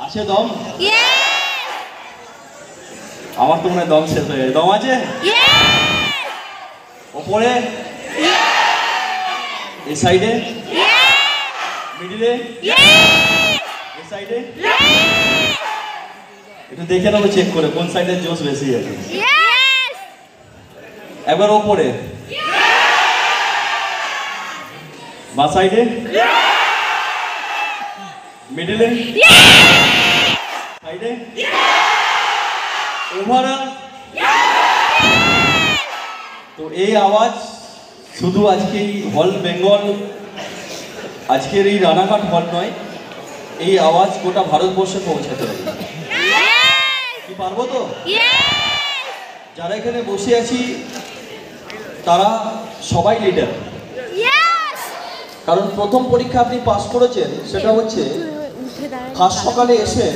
আছে দম? আমার তো মনে হয় দম শেষ হয়ে গেছে। দম আছে? ওপরে? এই সাইডে? মিডিলে? এই সাইডে? একটু দেখে নেবো চেক করে কোন সাইডে জোশ বেশি আছে। একবার ওপরে? বা সাইডে? মিডিলে? সাইডে? ওভারঅল? তো এই আওয়াজ শুধু আজকে এই হল বেঙ্গল, আজকের এই রানাঘাট হল নয়, এই আওয়াজ গোটা ভারতবর্ষে পৌঁছাতে হবে। কি পারবো তো? যারা এখানে বসে আছি তারা সবাই লিডার। কারণ প্রথম পরীক্ষা আপনি পাস করেছেন, সেটা হচ্ছে ফার্স্ট সকালে এসে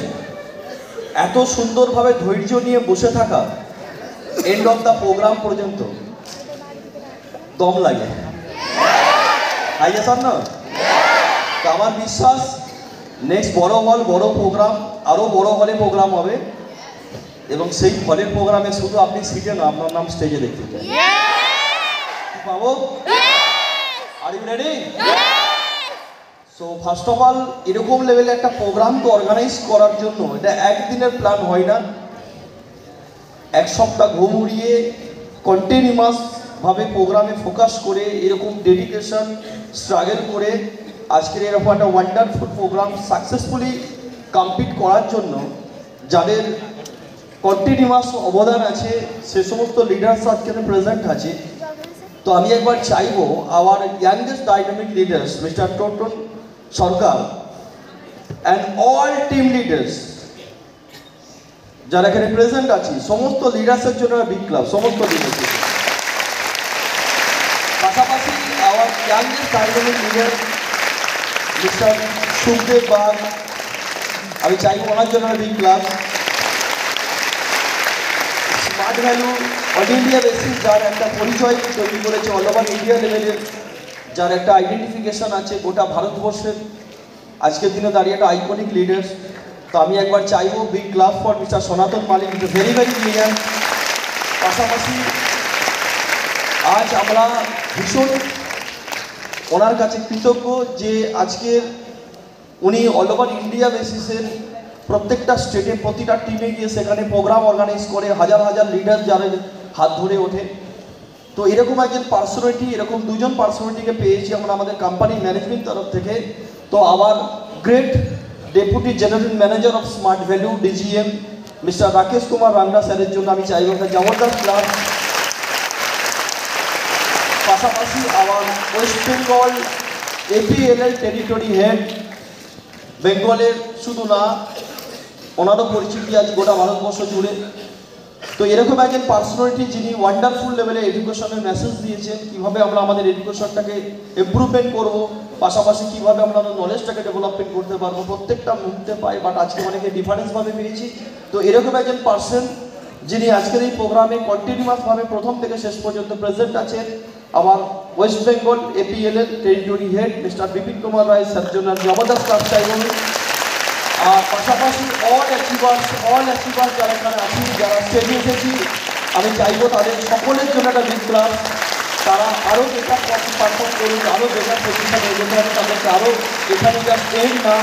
এত সুন্দরভাবে ধৈর্য নিয়ে বসে থাকা এন্ড অফ দ্য প্রোগ্রাম পর্যন্ত। দম লাগে, তাই স্যার না? তো আমার বিশ্বাস নেক্সট বড় হল, বড় প্রোগ্রাম, আরও বড় হলে প্রোগ্রাম হবে এবং সেই হলের প্রোগ্রামে শুধু আপনি সিটে না, আপনার নাম স্টেজে দেখতে চাই। পাবো? Are you ready? So first of all এরকম লেভেলে একটা প্রোগ্রাম তো অর্গানাইজ করার জন্য এটা একদিনের প্ল্যান হয় না। এক সপ্তাহ ঘুম উড়িয়ে কন্টিনিউয়াস ভাবে প্রোগ্রামে ফোকাস করে এরকম ডেডিকেশন স্ট্রাগল করে আজকের এরকম একটা ওয়ান্ডারফুল প্রোগ্রাম সাকসেসফুলি কমপ্লিট করার জন্য যাদের কন্টিনিউয়াস অবদান আছে সে সমস্ত লিডার্স আজকে প্রেজেন্ট আছে। তো আমি একবার চাইবো our youngest dynamic leaders mister Toton Sarkar and all team leaders যারা এখানে প্রেজেন্ট আছি, সমস্ত লিডার্সের জন্য বিগ ক্লাব, সমস্ত লিডার্স। পাশাপাশি our youngest dynamic leader mister Sukhdev Bag, আমি চাইবো ওনার জন্য big clap. Smart value all India basis যার একটা পরিচয় তৈরি করেছে, অল ওভার ইন্ডিয়া লেভেলের যার একটা আইডেন্টিফিকেশন আছে গোটা ভারতবর্ষের, আজকের দিনে দাঁড়িয়ে একটা আইকনিক লিডার। তো আমি একবার চাইবো বিগ ক্লাব ফর মিস্টার সনাতন মালিক, ভেরি ভেরি ব্রিলিয়ান্ট। পাশাপাশি আজ আমরা ভীষণ ওনার কাছে কৃতজ্ঞ যে আজকের উনি অল ওভার ইন্ডিয়া বেসিসের প্রত্যেকটা স্টেটে প্রতিটা টিমে গিয়ে সেখানে প্রোগ্রাম অর্গানাইজ করে হাজার হাজার লিডার যারা হাত ধরে ওঠে। তো এরকম একজন পার্সোনালিটি, এরকম দুজন পার্সোনালিটিকে পেয়েছি আমরা আমাদের কোম্পানি ম্যানেজমেন্ট তরফ থেকে। তো আবার great deputy general manager of Smart Value DGM mister Rakesh Kumar Ranga স্যারের জন্য আমি চাইব একটা জবরদস্ত ক্লাস। পাশাপাশি আবার West Bengal APLL territory head, বেঙ্গলের শুধু না ওনারও পরিচিতি আছে গোটা ভারতবর্ষ জুড়ে। তো এরকম একজন পার্সোনালিটি যিনি ওয়ান্ডারফুল লেভেলে এডুকেশনের মেসেজ দিয়েছেন, কীভাবে আমরা আমাদের এডুকেশনটাকে ইমপ্রুভমেন্ট করব, পাশাপাশি কীভাবে আমরা নলেজটাকে ডেভেলপমেন্ট করতে পারবো, প্রত্যেকটা মুহূর্তে পাই, বাট আজকে অনেকে ডিফারেন্সভাবে পেয়েছি। তো এরকম একজন পার্সন যিনি আজকের এই প্রোগ্রামে কন্টিনিউয়াসভাবে প্রথম থেকে শেষ পর্যন্ত প্রেজেন্ট আছেন, আমার West Bengal APLL territory head mister Bipin Kumar Roy sir জন্য জবরদস্ত ক্লাস চাইব। আর পাশাপাশি অল অ্যাচিভার্স যারা এখানে আছি, যারা স্টেজে এসেছি, আমি চাইবো তাদের সকলের জন্য একটা বিগ ক্লাস। তারা আরও বেটার পারফর্ম করুন, আরও বেটার পজিশন হয়ে যেতে হবে তাদেরকে। আরও এখানে জাস্ট এন্ড না,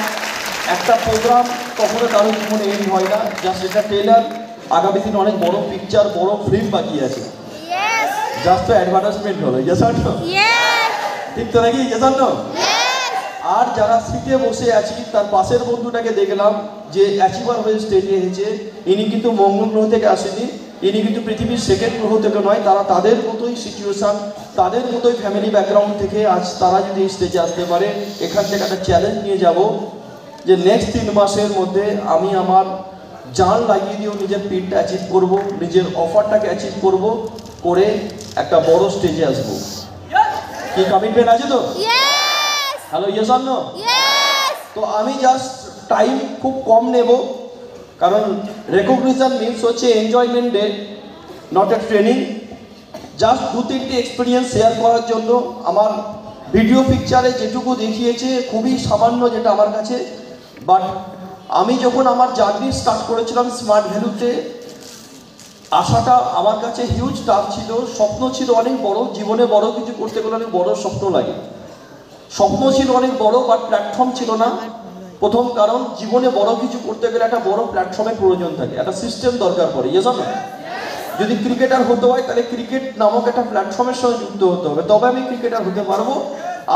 একটা প্রোগ্রাম কখনো কারো জীবনে এন্ড হয় না, জাস্ট এটা ট্রেলার। আগামী দিনে অনেক বড় পিকচার, বড় ফিল্ম বাকি আছে, জাস্ট তো অ্যাডভার্টাইজমেন্ট হলো। ঠিক তো নাকি? আর যারা সিটে বসে আছি তার পাশের বন্ধুটাকে দেখলাম যে অ্যাচিভার হয়ে স্টেজে এসেছে, ইনি কিন্তু মঙ্গল গ্রহ থেকে আসেনি, ইনি কিন্তু পৃথিবীর সেকেন্ড গ্রহ থেকে নয়। তারা তাদের মতোই সিচুয়েশান, তাদের মতোই ফ্যামিলি ব্যাকগ্রাউন্ড থেকে আজ তারা যদি স্টেজে আসতে পারে, এখান থেকে একটা চ্যালেঞ্জ নিয়ে যাব যে নেক্সট 3 মাসের মধ্যে আমি আমার জান লাগিয়ে দিয়েও নিজের পিনটা অ্যাচিভ করব, নিজের অফারটাকে অ্যাচিভ করব, করে একটা বড় স্টেজে আসবো। কি কমিটমেন্ট আছে তো? Hello, yes or no? তো আমি জাস্ট টাইম খুব কম নেব, কারণ রেকগনিশন মিনস হচ্ছে enjoyment day, not a training. Just 2-3টি এক্সপিরিয়েন্স শেয়ার করার জন্য। আমার ভিডিও পিকচারে যেটুকু দেখিয়েছে খুবই সামান্য যেটা আমার কাছে, বাট আমি যখন আমার জার্নি স্টার্ট করেছিলাম স্মার্ট ভ্যালুতে, আশাটা আমার কাছে হিউজ টাফ ছিল, স্বপ্ন ছিল অনেক বড়, জীবনে বড় কিছু করতে গেলে অনেক বড় স্বপ্ন লাগে। স্বপ্ন ছিল অনেক বড়, বাট প্ল্যাটফর্ম ছিল না। প্রথম কারণ, জীবনে বড় কিছু করতে গেলে একটা বড় প্ল্যাটফর্মের প্রয়োজন থাকে, একটা সিস্টেম দরকার পড়ে। ইয়েস না? যদি ক্রিকেটার হতে হয় তাহলে ক্রিকেট নামক একটা প্ল্যাটফর্মের সঙ্গে যুক্ত হতে হবে, তবে আমি ক্রিকেটার হতে পারবো।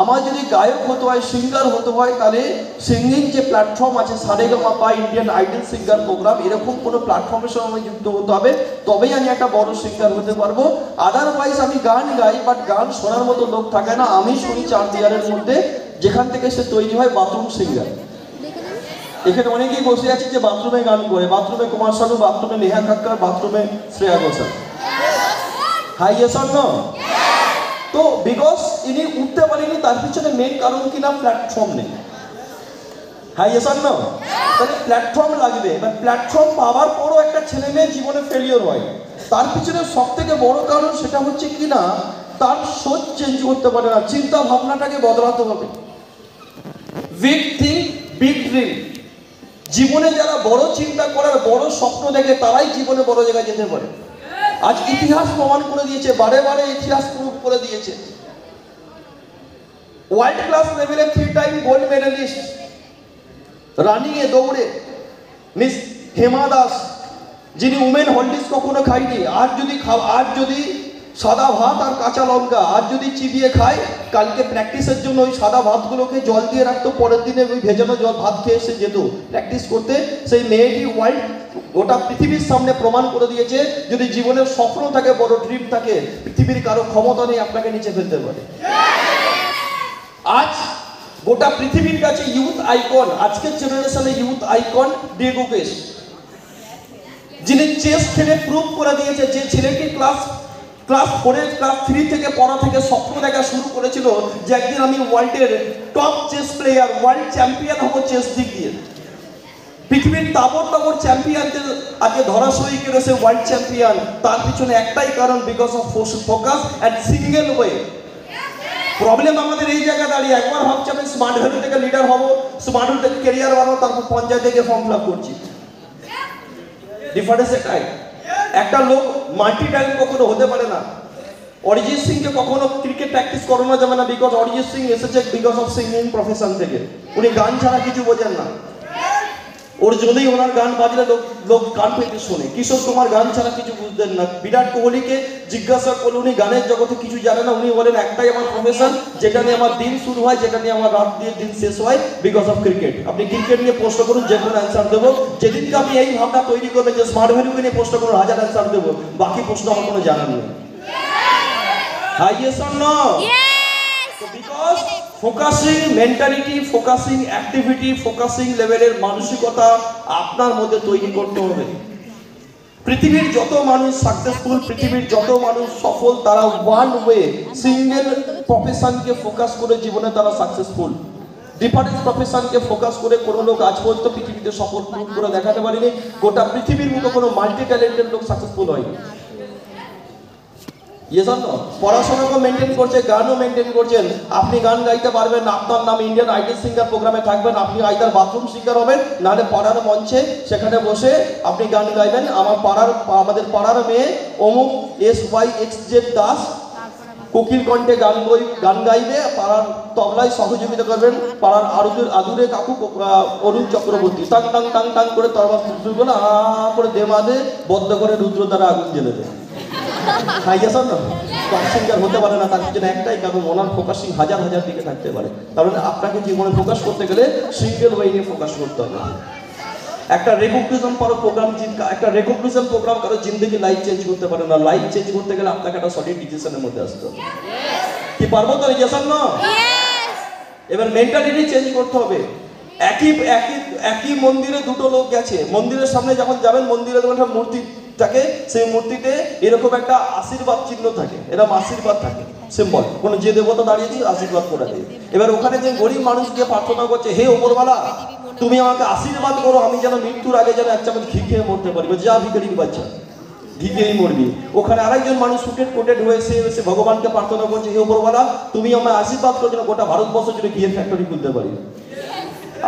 আমার যদি গায়ক হতে হয়, সিঙ্গার হতে হয়, তাহলে সিঙ্গিং যে প্ল্যাটফর্ম আছে Saregamapa, Indian Idol singer program, এরকম কোনো প্ল্যাটফর্মের সঙ্গে আমি যুক্ত হতে হবে, তবেই আমি একটা বড় সিঙ্গার হতে পারবো। আদারওয়াইজ আমি গান গাই, বাট গান শোনার মতো লোক থাকে না। আমি শুনি 4 দেয়ালের মধ্যে, যেখান থেকে সে তৈরি হয় বাথরুম সিঙ্গার। এখানে অনেকেই বসে আছে যে বাথরুমে গান করে, বাথরুমে কুমার শানু, বাথরুমে নেহা কাক্কর, বাথরুমে Shreya Ghoshal. Hi yes or no? তো বিকজ ইনি উঠতে পারেনি, তার পিছনে মেন কারণ কিনা প্ল্যাটফর্ম নেই। Hi yes or no? তাহলে প্ল্যাটফর্ম লাগবে। এবার প্ল্যাটফর্ম পাওয়ার পরও একটা ছেলে মেয়ের জীবনে ফেলিওর হয়, তার পিছনে সব থেকে বড় কারণ সেটা হচ্ছে কিনা তার সোচ চেঞ্জ করতে পারে না, চিন্তা ভাবনাটাকে বদলাতে হবে। Big think, big dream. জীবনে যারা বড় চিন্তা করার, বড় স্বপ্ন দেখে, তারাই জীবনে বড় জায়গায় যেতে পারে। আজ ইতিহাস প্রমাণ করে দিয়েছে, বারে বারে ইতিহাস প্রুভ করে দিয়েছে। ওয়ার্ল্ড ক্লাস লেভেলে 3 টাইম গোল্ড মেডেলিস্ট রানিং এ, দৌড়ে, মিস হেমা দাস, যিনি উমেন হলডিস কখনো খাইনি, আজ যদি সাদা ভাত আর কাঁচা লঙ্কা আজ যদি চিবিয়ে খায়, কালকে প্র্যাকটিসের জন্য ওই সাদা ভাতগুলোকে জল দিয়ে রাখতো, পরের দিনে ওই ভেজানো জল ভাত খেয়ে এসে যেত প্র্যাকটিস করতে। সেই মেয়েটি গোটা পৃথিবীর সামনে প্রমাণ করে দিয়েছে, যদি জীবনের স্বপ্ন থাকে, বড় ড্রিম থাকে, পৃথিবীর কারো ক্ষমতা নেই আপনাকে নিচে ফেলতে পারে। আজ গোটা পৃথিবীর কাছে ইউথ আইকন, আজকের জেনারেশনে ইউথ আইকন ডিয়েগো পেস, যিনি চেস খেলে প্রুভ করে দিয়েছে। যে ছেলেটি ক্লাস 4 ক্লাস 3 থেকে পড়া থেকে স্বপ্ন দেখা শুরু করেছিল যে একদিন আমি ওয়ার্ল্ডের top chess player, world champion হবো চেস দিক দিয়ে, পৃথিবীর তাবড় চ্যাম্পিয়নদের আজকে ধরাশয়ী করেছে ওয়ার্ল্ড চ্যাম্পিয়ন। তার পিছনে একটাই কারণ, because of focus and single way. Problem আমাদের এই জায়গায় দাঁড়িয়ে, একবার ভাবছি আমি স্মার্ট ভ্যালু থেকে লিডার হবো, স্মার্ট ভ্যালু থেকে ক্যারিয়ার বানাবো, তারপর পঞ্চায়েত থেকে ফর্ম ফিল আপ করছি। ডিফারেন্স এটাই। একটা লোক মাল্টি ট্যালেন্ট কখনো হতে পারে না। অরিজিৎ সিংকে কখনো ক্রিকেট প্র্যাকটিস করানো যাবে না, বিকজ অরিজিৎ সিং এসেছে বিকজ অফ সিঙ্গিং প্রফেশন থেকে। উনি গান ছাড়া কিছু বোঝেন না, ওর জন্যই ওনার গান বাজলে লোক গান পেতে শোনে। কিশোর কুমার গান ছাড়া কিছু বুঝতেন না। বিরাট কোহলিকে জিজ্ঞাসা করলে উনি গানের জগতে কিছু জানে না, উনি বলেন একটাই আমার প্রফেশন, যেটা নিয়ে আমার দিন শুরু হয়, যেটা নিয়ে আমার রাত দিয়ে দিন শেষ হয়, বিকজ অফ ক্রিকেট। আপনি ক্রিকেট নিয়ে প্রশ্ন করুন, যে কোনো অ্যান্সার দেবো। যেদিনকে আপনি এই ভাবনা তৈরি করবেন যে স্মার্ট ভ্যালুকে নিয়ে প্রশ্ন করুন, 1000 অ্যান্সার দেবো, বাকি প্রশ্ন আমার কোনো জানা নেই। Hi yes or no? Because focusing mentality, focusing activity, focusing লেভেলের মানসিকতা আপনার মধ্যে তৈরি করতে হবে। পৃথিবীর যত মানুষ সাকসেসফুল, পৃথিবীর যত মানুষ সফল, তারা ওয়ান ওয়ে সিঙ্গেল প্রফেশনকে ফোকাস করে জীবনে তারা সাকসেসফুল। ডিফারেন্ট প্রফেশনকে ফোকাস করে কোনো লোক আজ পর্যন্ত পৃথিবীতে সফল প্রুভ করে দেখাতে পারেনি। গোটা পৃথিবীর মতো কোনো মাল্টি ট্যালেন্টেড লোক সাকসেসফুল হয়নি। পড়াশোনাকেও মেনটেন করছে, গানও মেনটেন করছেন। আপনি গান গাইতে পারবেন না, আপনার নাম ইন্ডিয়ান আইডল সিঙ্গার প্রোগ্রামে থাকবেন, আপনি আইদার বাথরুম সিঙ্গার হবেন, নাহলে পাড়ার মঞ্চে সেখানে বসে আপনি গান গাইবেন। আমাদের পাড়ার মেয়ে অমুক SYXZ দাস কোকিল কণ্ঠে গান গাইবে, পাড়ার তবলায় সহযোগিতা করবেন পাড়ার আদুরে কাকু অরুণ চক্রবর্তী, টাং টাং টাং টাং করে তরবার শুরু করে করে দেমাদে বদ্ধ করে রুদ্র দ্বারা আগুন জ্বেলে দেয়। সিঙ্গার হতে পারে না, তার পিছনে একটাই কারণ, ওনার ফোকাসিং হাজার দিকে থাকতে পারে। তার মানে আপনাকে জীবনে ফোকাস করতে গেলে সিঙ্গেল ওয়ে নিয়ে ফোকাস করতে হবে। একটা রেকগনিশন প্রোগ্রাম কারো জিন্দগি লাইফ চেঞ্জ করতে পারে না। লাইফ চেঞ্জ করতে গেলে আপনাকে একটা সঠিক ডিসিশনের মধ্যে আসতে হবে। কি পারবো তো? রিজেকশন না। এবার মেন্টালিটি চেঞ্জ করতে হবে। একই মন্দিরে দুটো লোক গেছে, মন্দিরের সামনে যখন যাবেন, মন্দিরে যখন একটা মূর্তি থাকে, সেই মূর্তিতে এরকম একটা আশীর্বাদ চিহ্ন থাকে, এরকম আশীর্বাদ থাকে সিম্বল, কোনো যে দেবতা দাঁড়িয়েছে আশীর্বাদ করে দেয়। এবার ওখানে যে গরিব মানুষ গিয়ে প্রার্থনা করছে, হে ওপরওয়ালা তুমি আমাকে আশীর্বাদ করো, আমি যেন মৃত্যুর আগে যেন এক চামচ ঘি খেয়ে মরতে পারি। যা ভিখারির বাচ্চা, ঘি খেয়েই মরবি। ওখানে আরেকজন মানুষ কোটেড হয়েছে ভগবানকে প্রার্থনা করছে, হে ওপরওয়ালা তুমি আমায় আশীর্বাদ করো যেন গোটা ভারতবর্ষ জুড়ে ঘিয়ের ফ্যাক্টরি খুলতে পারি।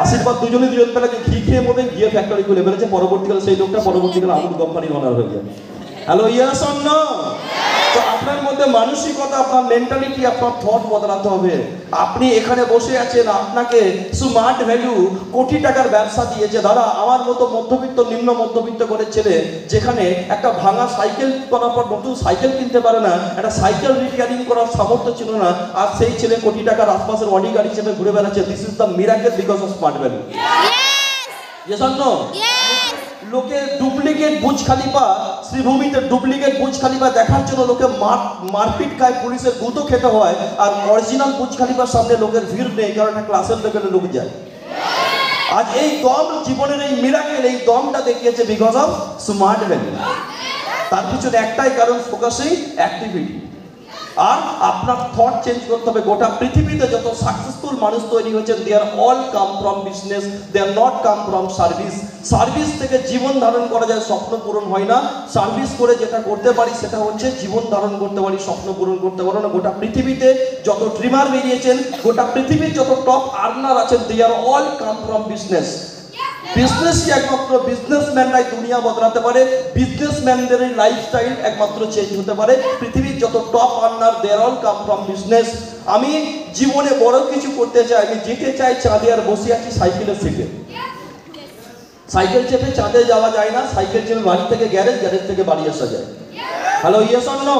আশীর্বাদ দুজন পেলে যে ঘি খেয়ে মধ্যে গিয়ে ফ্যাক্টরি খুলে ফেলেছে, পরবর্তীকালে সেই লোকটা পরবর্তীকালে আমুল কোম্পানির ওনার হয়ে যাবে। Hello, yes or no? তো আপনার মধ্যে মানসিকতা, আপনার মেন্টালিটি, আপনার থট বদলাতে হবে। আপনি এখানে বসে আছেন, আপনাকে স্মার্ট ভ্যালু কোটি টাকার ব্যবসা দিয়েছে। দাদা, আমার মতো মধ্যবিত্ত, নিম্ন মধ্যবিত্ত করে ছেলে যেখানে একটা ভাঙা সাইকেল করার পর নতুন সাইকেল কিনতে পারে না, একটা সাইকেল রিপেয়ারিং করার সামর্থ্য ছিল না, আর সেই ছেলে কোটি টাকার আশপাশের অডি গাড়ি হিসেবে ঘুরে বেড়াচ্ছে। This is the miracle because of Smart Value. Yes or no? লোকে ডুপ্লিকেট বুর্জ খলিফা, শ্রীভূমিতে ডুপ্লিকেট বুর্জ খলিফা দেখার জন্য লোকে মারপিট খায়, পুলিশের গুঁতো খেতে হয়, আর অরিজিনাল বুর্জ খলিফার সামনে লোকের ভিড় নেই, কারণ একটা ক্লাসের লেভেলে লোক যায়। আজ এই দম, জীবনের এই মিরাকেল, এই দমটা দেখিয়েছে বিকজ অফ স্মার্ট ভ্যালু। তার পিছনে একটাই কারণ, ফোকাসিং অ্যাক্টিভিটি। আর আপনার থট চেঞ্জ করতে হবে। গোটা পৃথিবীতে যত সাকসেসফুল মানুষ তৈরি হয়েছে, they are all come from business, they are not come from service. Service থেকে জীবন ধারণ করা যায়, স্বপ্ন পূরণ হয় না। সার্ভিস করে যেটা করতে পারি সেটা হচ্ছে জীবন ধারণ করতে পারি, স্বপ্ন পূরণ করতে পারো না। গোটা পৃথিবীতে যত ড্রিমার বেরিয়েছেন, গোটা পৃথিবীর যত টপ আর্নার আছেন, দে are all come from business. বিজনেসই একমাত্র, বিজনেসম্যানরাই দুনিয়া বদলাতে পারে, বিজনেসম্যানদের লাইফস্টাইল একমাত্র চেঞ্জ হতে পারে। পৃথিবীর যত top earner, they are all come from business. আমি জীবনে বড় কিছু করতে চাই, আমি যেতে চাই চাঁদে, আর বসে আছি সাইকেলের সিটে। সাইকেল চেপে চাঁদে যাওয়া যায় না, সাইকেল চেপে বাড়ি থেকে গ্যারেজ, গ্যারেজ থেকে বাড়ি আসা যায়। Hello, yes or no?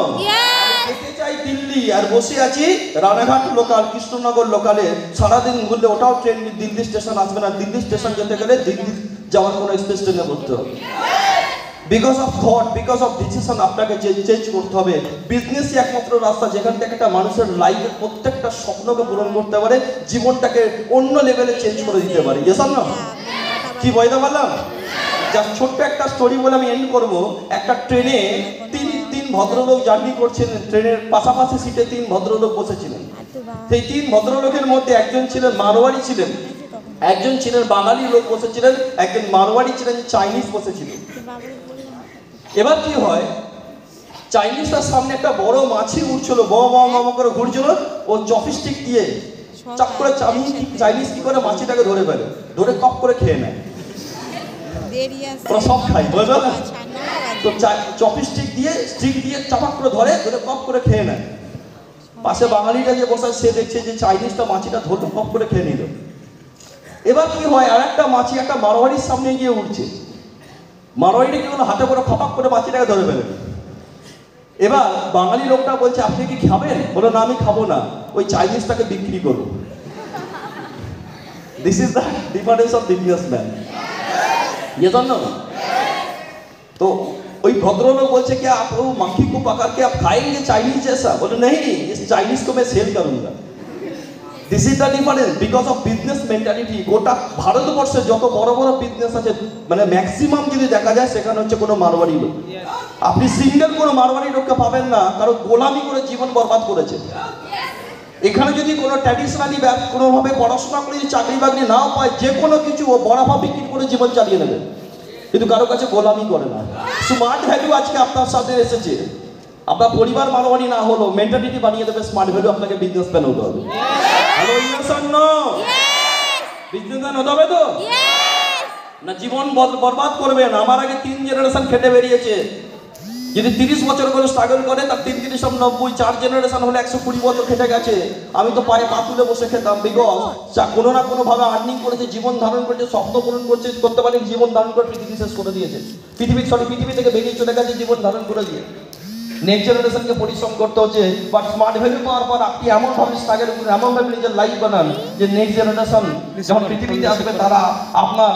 যেতে চাই দিল্লি, আর বসে আছি রানাঘাট লোকাল, কৃষ্ণনগর লোকালে। সারাদিন ঘুরলে ওটাও ট্রেন দিল্লি স্টেশন আসবে না, দিল্লি স্টেশন যেতে গেলে দিল্লি যাওয়ার কোনো এক্সপ্রেস ট্রেনে করতে হবে। Because of thought, because of decision আপনাকে চেঞ্জ করতে হবে। বিজনেসই একমাত্র রাস্তা যেখান থেকে একটা মানুষের লাইফের প্রত্যেকটা স্বপ্নকে পূরণ করতে পারে, জীবনটাকে অন্য লেভেলে চেঞ্জ করে দিতে পারে। Yes or no? কি বলতে পারলাম? জাস্ট ছোট্ট একটা স্টোরি বলে আমি এন্ড করবো। একটা ট্রেনে তিন ভদ্রলোক জার্নি করছেন, ট্রেনের পাশাপাশি সিটে তিন ভদ্রলোক বসেছিলেন। সেই তিন ভদ্রলোকের মধ্যে একজন ছিলেন মারোয়ারি ছিলেন, একজন ছিলেন বাঙালি লোক বসেছিলেন, একজন মারোয়ারি ছিলেন, চাইনিজ বসেছিলেন। এবার কি হয়, চাইনিজটার সামনে একটা বড় মাছি উঠছিল, বড় করে ঘুরছিল। ও চপস্টিক দিয়ে চাপ করে চাইনিজ কি করে মাছিটাকে ধরে ফেলে, ধরে কপ করে খেয়ে নেয়। সব খাই, বুঝলো না? তো চপস্টিক দিয়ে, স্টিক দিয়ে চাপাক করে ধরে কপ করে খেয়ে নেয়। পাশে বাঙালিটা যে বসে, সে দেখছে যে চাইনিজটা মাছিটা ধরলো, কপ করে খেয়ে নিল। এবার কি হয়, আর একটা মাছি একটা মারোয়ারির সামনে গিয়ে উঠছে। মারোয়ারিটা কি হলো, হাতে করে খপাক করে মাছিটাকে ধরে ফেলে। এবার বাঙালি লোকটা বলছে, আপনি কি খাবেন? বলো, না আমি খাবো না, ওই চাইনিজটাকে বিক্রি করবো। This is the difference of businessman. Yes or no? तो वही भद्रलोक बोलते कि आप वो मक्खी को पकड़ के आप खाएंगे चाइनीज जैसा? बोले नहीं, इस चाइनीज को मैं सेल करूंगा। This is the difference because of business mentality. गोटा भारतवर्षे যত বড় বড় বিজনেস আছে, মানে ম্যাক্সিমাম যদি দেখা যায় সেখানে হচ্ছে কোনো মারওয়ারি লোক। আপনি সিঙ্গেল কোনো মারওয়ারি লোককে পাবেন না, কারণ গোলামি করে জীবন বরবাদ করেছে। এখানে যদি কোনো ট্র্যাডিশনালি কোনোভাবে পড়াশোনা করে যদি চাকরি বাকরি নাও পায়, যে কোনো কিছু ও বড়াফা বিক্রি করে জীবন চালিয়ে নেবে, কিন্তু কারো কাছে গোলামি করে না। স্মার্ট ভ্যালু আজকে আপনার সাথে এসেছে। আপনার পরিবার মারওয়ারি না হলো, মেন্টালিটি বানিয়ে দেবে স্মার্ট ভ্যালু। আপনাকে বিজনেসম্যান হতে হবে। Hello, yes or no? Businessman হতে হবে তো না? জীবন বরবাদ করবেন। আমার আগে 3 জেনারেশন খেটে বেরিয়েছে। যদি 30 বছর করে স্ট্রাগল করে, তার 3 3 90, 4 জেনারেশন হলে 120 বছর খেটে গেছে। আমি তো পায়ে পা তুলে বসে খেতাম, বিকজ কোনো না কোনোভাবে আর্নিং করেছে, জীবন ধারণ করেছে, স্বপ্ন পূরণ করছে, করতে পারেন জীবন ধারণ করে পৃথিবী শেষ করে দিয়েছে। পৃথিবী থেকে বেরিয়ে চলে গেছে জীবন ধারণ করে দিয়ে। নেক্সট জেনারেশনকে পরিশ্রম করতে হচ্ছে। বাট স্মার্ট ভ্যালু পাওয়ার পর আপনি এমনভাবে স্ট্রাগল করুন, এমনভাবে নিজের লাইফ বানান যে নেক্সট জেনারেশন যখন পৃথিবীতে আসবে তারা আপনার